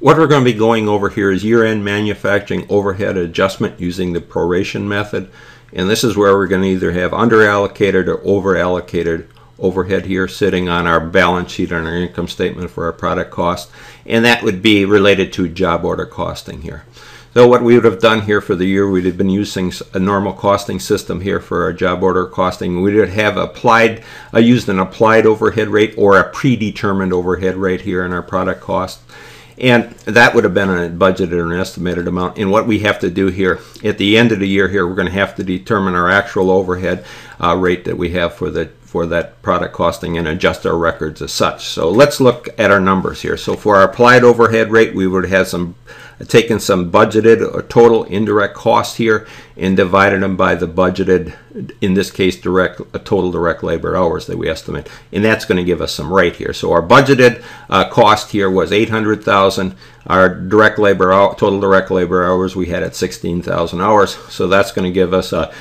What we're going to be going over here is year-end manufacturing overhead adjustment using the proration method. And this is where we're going to either have underallocated or overallocated overhead here sitting on our balance sheet on our income statement for our product cost. And that would be related to job order costing here. So what we would have done here for the year, we'd have been using a normal costing system here for our job order costing. We would have used an applied overhead rate or a predetermined overhead rate here in our product cost. And that would have been a budgeted or an estimated amount. And what we have to do here at the end of the year here, we're going to have to determine our actual overhead rate that we have for that product costing and adjust our records as such. So let's look at our numbers here. So for our applied overhead rate, we would have taken some budgeted or total indirect cost here and divided them by the budgeted, in this case, total direct labor hours that we estimate. And that's going to give us some rate here. So our budgeted cost here was 800,000. Our total direct labor hours we had at 16,000 hours. So that's going to give us a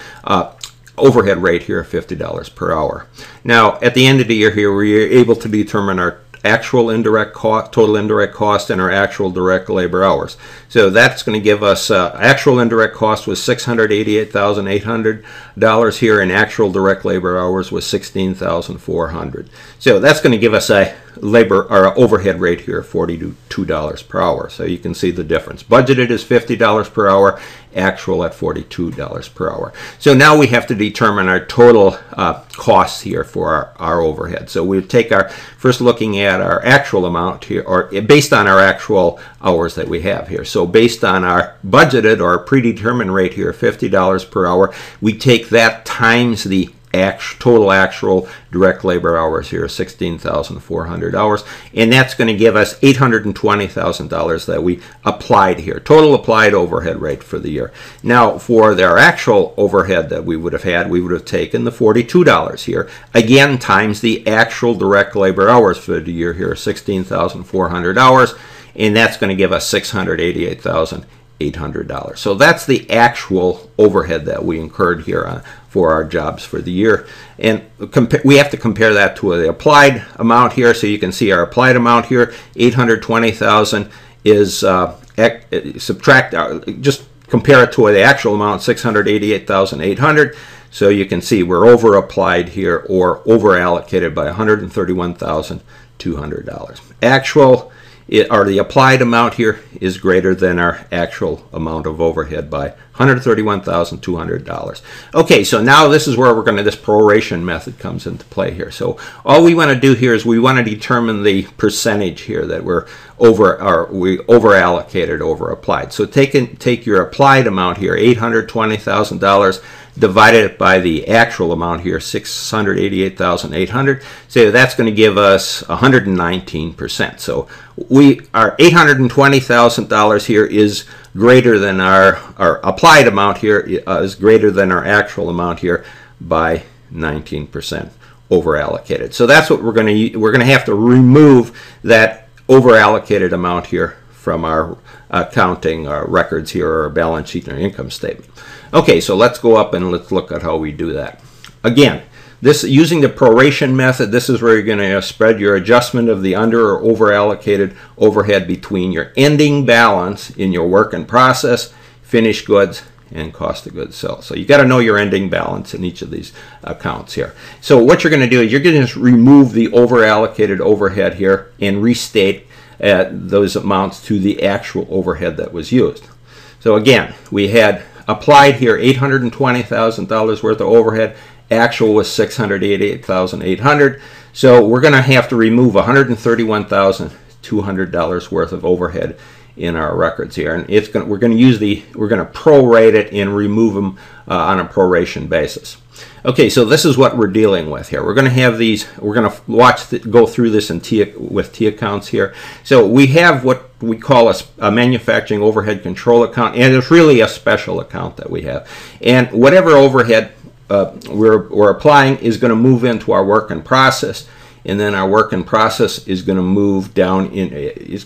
overhead rate here of $50 per hour. Now, at the end of the year here, we are able to determine our actual indirect cost, total indirect cost, and our actual direct labor hours. So that's going to give us actual indirect cost was $688,800 here, and actual direct labor hours was 16,400. So that's going to give us a overhead rate here of $42 per hour. So you can see the difference. Budgeted is $50 per hour, actual at $42 per hour. So now we have to determine our total costs here for our overhead. So we take first looking at our actual amount here, or based on our actual hours that we have here. So based on our budgeted or predetermined rate here, $50 per hour, we take that times the total actual direct labor hours here, 16,400 hours, and that's going to give us $820,000 that we applied here, total applied overhead rate for the year. Now for our actual overhead that we would have had, we would have taken the $42 here, again times the actual direct labor hours for the year here, 16,400 hours, and that's going to give us $688,800. So that's the actual overhead that we incurred here for our jobs for the year. And we have to compare that to the applied amount here. So you can see our applied amount here, $820,000 is just compare it to the actual amount, $688,800. So you can see we're over applied here or over allocated by $131,200. Actual the applied amount here is greater than our actual amount of overhead by $131,200. Okay, so now this is where this proration method comes into play here. So all we want to do here is we want to determine the percentage here that we over allocated over applied. So take your applied amount here, $820,000, divided it by the actual amount here, $688,800. So that's going to give us 119%. So our $820,000 here is greater than our applied amount here is greater than our actual amount here by 19% over allocated. So that's what we're going to have to remove that over allocated amount here from our accounting records here, or our balance sheet and our income statement. Okay, so let's go up and let's look at how we do that. Again, using the proration method, this is where you're going to spread your adjustment of the under or over allocated overhead between your ending balance in your work in process, finished goods, and cost of goods sold. So you got to know your ending balance in each of these accounts here. So what you're going to do is you're going to just remove the over allocated overhead here and restate those amounts to the actual overhead that was used. So again, we had applied here $820,000 worth of overhead. Actual was $688,800. So we're going to have to remove $131,200 worth of overhead in our records here, and we're going to prorate it and remove them on a proration basis. Okay, so this is what we're dealing with here. We're going to have these. We're going to go through this with T accounts here. So we have what we call a manufacturing overhead control account, and it's really a special account that we have. And whatever overhead we're applying is going to move into our work in process, and then our work in process is going to move down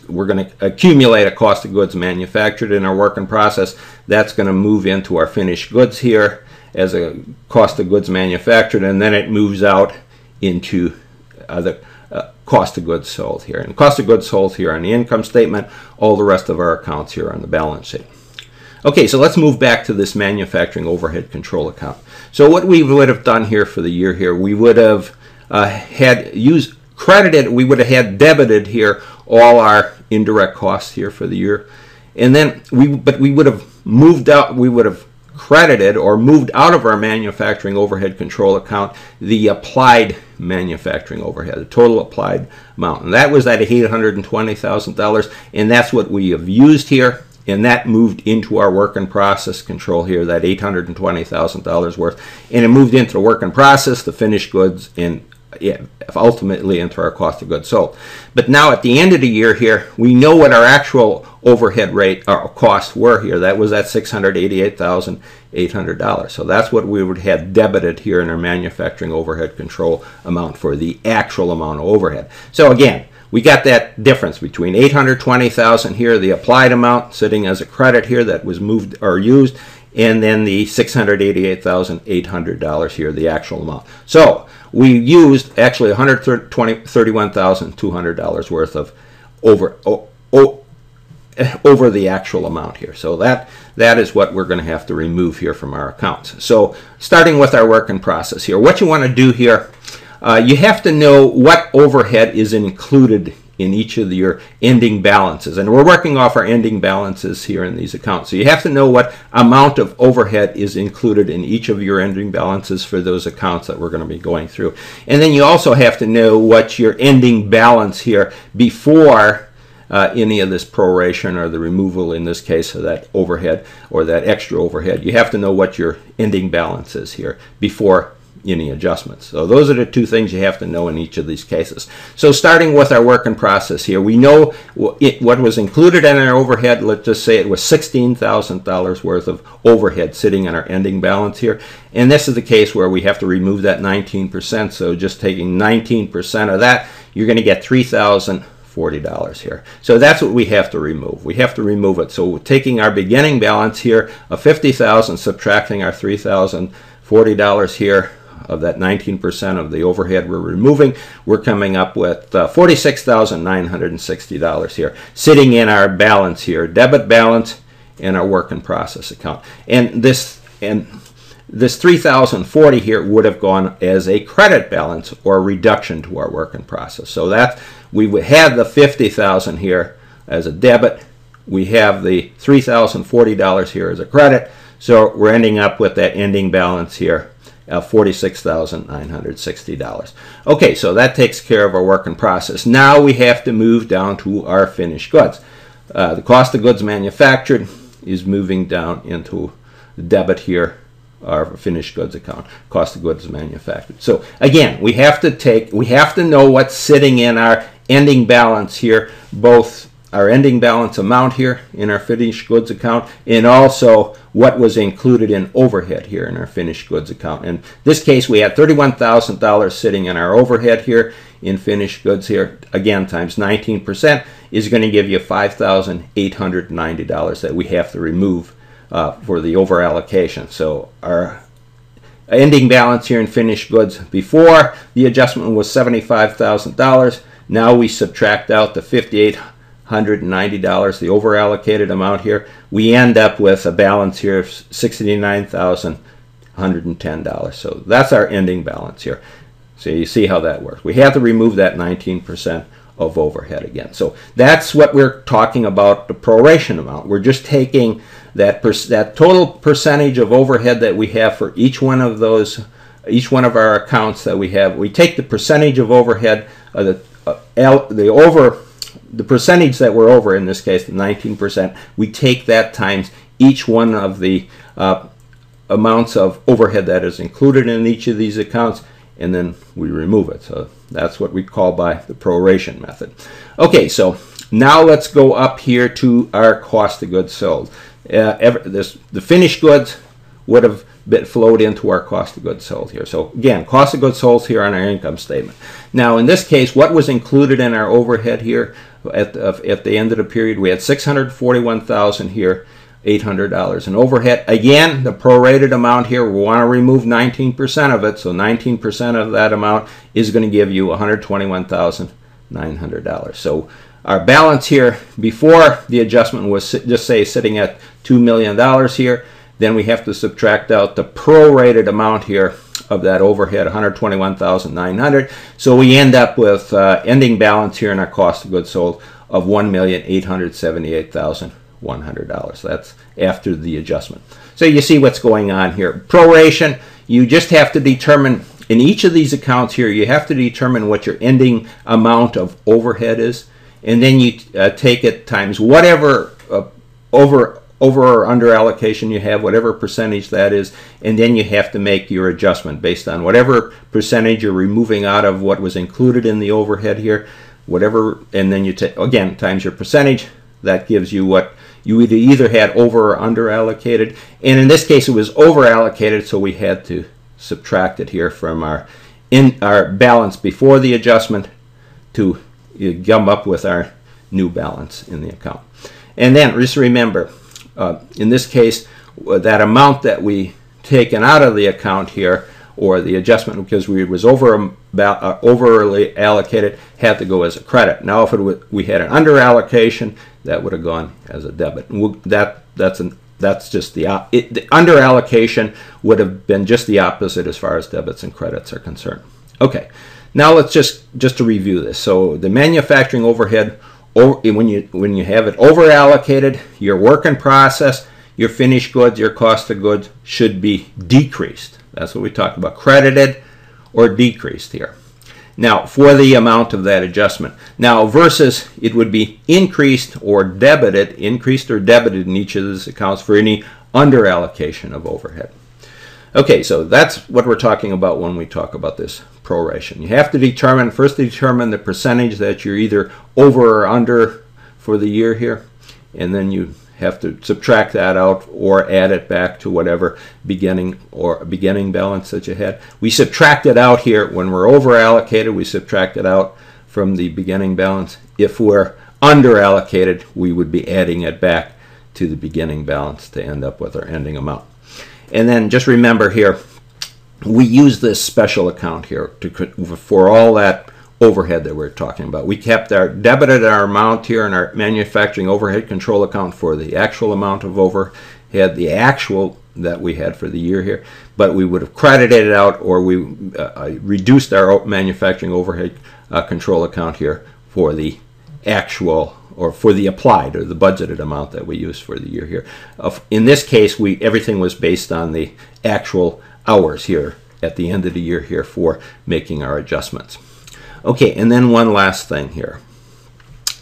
we're going to accumulate a cost of goods manufactured in our work in process. That's going to move into our finished goods here as a cost of goods manufactured, and then it moves out into cost of goods sold here. And cost of goods sold here on the income statement, all the rest of our accounts here on the balance sheet. Okay, so let's move back to this manufacturing overhead control account. So what we would have done here for the year here, we would have we would have had debited here all our indirect costs here for the year. And then we would have moved out, we would have credited or moved out of our manufacturing overhead control account the applied manufacturing overhead, the total applied amount. And that was at $820,000, and that's what we have used here. And that moved into our work in process control here, that $820,000 worth. And it moved into the work in process, the finished goods, and ultimately into our cost of goods sold. But now at the end of the year here, we know what our actual overhead rate or costs were here. That was at $688,800. So that's what we would have debited here in our manufacturing overhead control amount for the actual amount of overhead. So again, we got that difference between $820,000 here, the applied amount sitting as a credit here that was moved or used, and then the $688,800 here, the actual amount. So we used actually $131,200 worth of over the actual amount here. So that is what we're going to have to remove here from our accounts. So starting with our work in process here, what you want to do here, you have to know what overhead is included in each of your ending balances. And we're working off our ending balances here in these accounts. So you have to know what amount of overhead is included in each of your ending balances for those accounts that we're going to be going through. And then you also have to know what your ending balance here before any of this proration or the removal, in this case, of that overhead or that extra overhead. You have to know what your ending balance is here before any adjustments. So those are the two things you have to know in each of these cases. So starting with our work in process here, we know what was included in our overhead. Let's just say it was $16,000 worth of overhead sitting in our ending balance here. And this is the case where we have to remove that 19%. So just taking 19% of that, you're going to get $3,040 here. So that's what we have to remove. We have to remove it. So taking our beginning balance here of $50,000, subtracting our $3,040 here, of that 19% of the overhead we're removing, we're coming up with $46,960 here, sitting in our balance here, debit balance in our work in process account. And this $3,040 here would have gone as a credit balance or reduction to our work in process. So that we would have the $50,000 here as a debit. We have the $3,040 here as a credit. So we're ending up with that ending balance here of $46,960. Okay, so that takes care of our work in process. Now we have to move down to our finished goods. The cost of goods manufactured is moving down into the debit here, our finished goods account, cost of goods manufactured. So again, we have to know what's sitting in our ending balance here, both our ending balance amount here in our finished goods account, and also what was included in overhead here in our finished goods account. In this case, we had $31,000 sitting in our overhead here in finished goods here. Again, times 19% is going to give you $5,890 that we have to remove for the overallocation. So our ending balance here in finished goods before the adjustment was $75,000. Now we subtract out the $5,890, the overallocated amount here. We end up with a balance here of $69,110. So that's our ending balance here. So you see how that works. We have to remove that 19% of overhead again. So that's what we're talking about, the proration amount. We're just taking that total percentage of overhead that we have for each one of those, each one of our accounts that we have. We take the percentage of overhead, the percentage that we're over, in this case, the 19%, we take that times each one of the amounts of overhead that is included in each of these accounts, and then we remove it. So that's what we call by the proration method. Okay, so now let's go up here to our cost of goods sold. The finished goods would have flowed into our cost of goods sold here. So again, cost of goods sold here on our income statement. Now in this case, what was included in our overhead here at the end of the period, we had $641,000 here $800 in overhead. Again, the prorated amount here, we want to remove 19% of it, so 19% of that amount is going to give you $121,900. So our balance here before the adjustment was just say sitting at $2 million here. Then we have to subtract out the prorated amount here of that overhead, $121,900. So we end up with ending balance here in our cost of goods sold of $1,878,100. That's after the adjustment. So you see what's going on here. Proration, you just have to determine, in each of these accounts here, you have to determine what your ending amount of overhead is. And then you take it times whatever over or under allocation you have, whatever percentage that is, and then you have to make your adjustment based on whatever percentage you're removing out of what was included in the overhead here, whatever, and then you take, again, times your percentage. That gives you what you either had over or under allocated, and in this case it was over allocated, so we had to subtract it here from our balance before the adjustment to come up with our new balance in the account. And then just remember, in this case, that amount that we taken out of the account here, or the adjustment because we was overly allocated, had to go as a credit. Now, if we had an under allocation, that would have gone as a debit. That's just the under allocation would have been just the opposite as far as debits and credits are concerned. Okay, now let's just to review this. So the manufacturing overhead, when you have it over allocated, your work in process, your finished goods, your cost of goods should be decreased. That's what we talked about, credited or decreased here. Now, for the amount of that adjustment. Now, versus it would be increased or debited in each of these accounts for any under allocation of overhead. Okay, so that's what we're talking about when we talk about this proration. You have to first determine the percentage that you're either over or under for the year here, and then you have to subtract that out or add it back to whatever beginning balance that you had. We subtract it out here when we're over allocated. We subtract it out from the beginning balance. If we're under allocated, we would be adding it back to the beginning balance to end up with our ending amount. And then just remember here, we use this special account here for all that overhead that we're talking about. We kept debited our amount here in our manufacturing overhead control account for the actual amount of overhead, the actual that we had for the year here, but we would have credited it out, or we reduced our manufacturing overhead control account here for the actual, or for the applied or the budgeted amount that we used for the year here. In this case, everything was based on the actual hours here at the end of the year here for making our adjustments. Okay, and then one last thing here.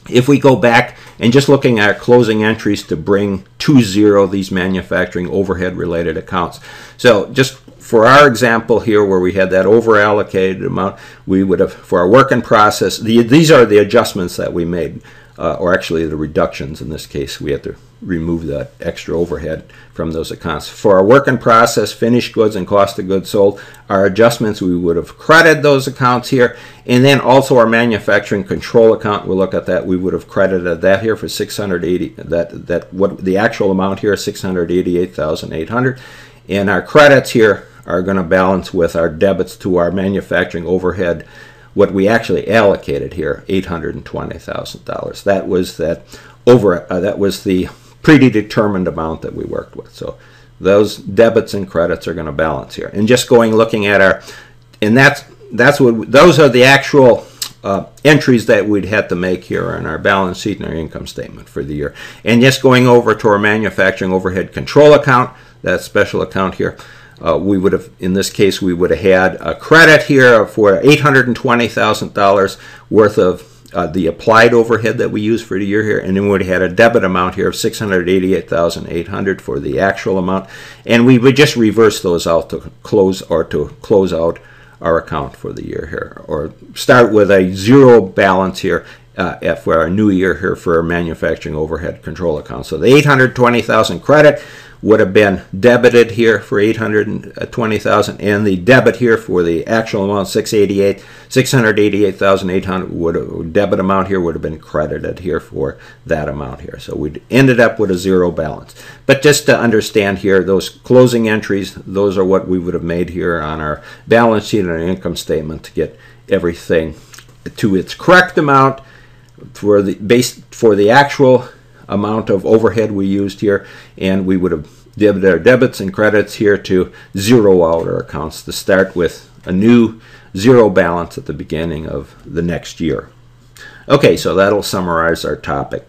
If we go back and just looking at our closing entries to bring to zero these manufacturing overhead related accounts. So just for our example here where we had that over allocated amount, we would have, for our work in process, these are the adjustments that we made, or actually the reductions in this case. We had to remove that extra overhead from those accounts. For our work in process, finished goods, and cost of goods sold, our adjustments, we would have credited those accounts here. And then also our manufacturing control account, we'll look at that, we would have credited that here for 680, what the actual amount here is $688,800. And our credits here are going to balance with our debits to our manufacturing overhead, what we actually allocated here, $820,000. That was that was the predetermined amount that we worked with. So those debits and credits are going to balance here. And just looking at those are the actual entries that we'd have to make here on our balance sheet and our income statement for the year. And just going over to our manufacturing overhead control account, that special account here, we would have, in this case, we would have had a credit here for $820,000 worth of the applied overhead that we used for the year here, and then we would have had a debit amount here of $688,800 for the actual amount, and we would just reverse those out to close out our account for the year here, or start with a zero balance here for our new year here for our manufacturing overhead control account. So the $820,000 credit would have been debited here for $820,000, and the debit here for the actual amount, $688,800, would have, debit amount here would have been credited here for that amount here. So we ended up with a zero balance. But just to understand here, those closing entries, those are what we would have made here on our balance sheet and our income statement to get everything to its correct amount for the actual amount of overhead we used here, and we would have debited our debits and credits here to zero out our accounts to start with a new zero balance at the beginning of the next year. Okay, so that'll summarize our topic.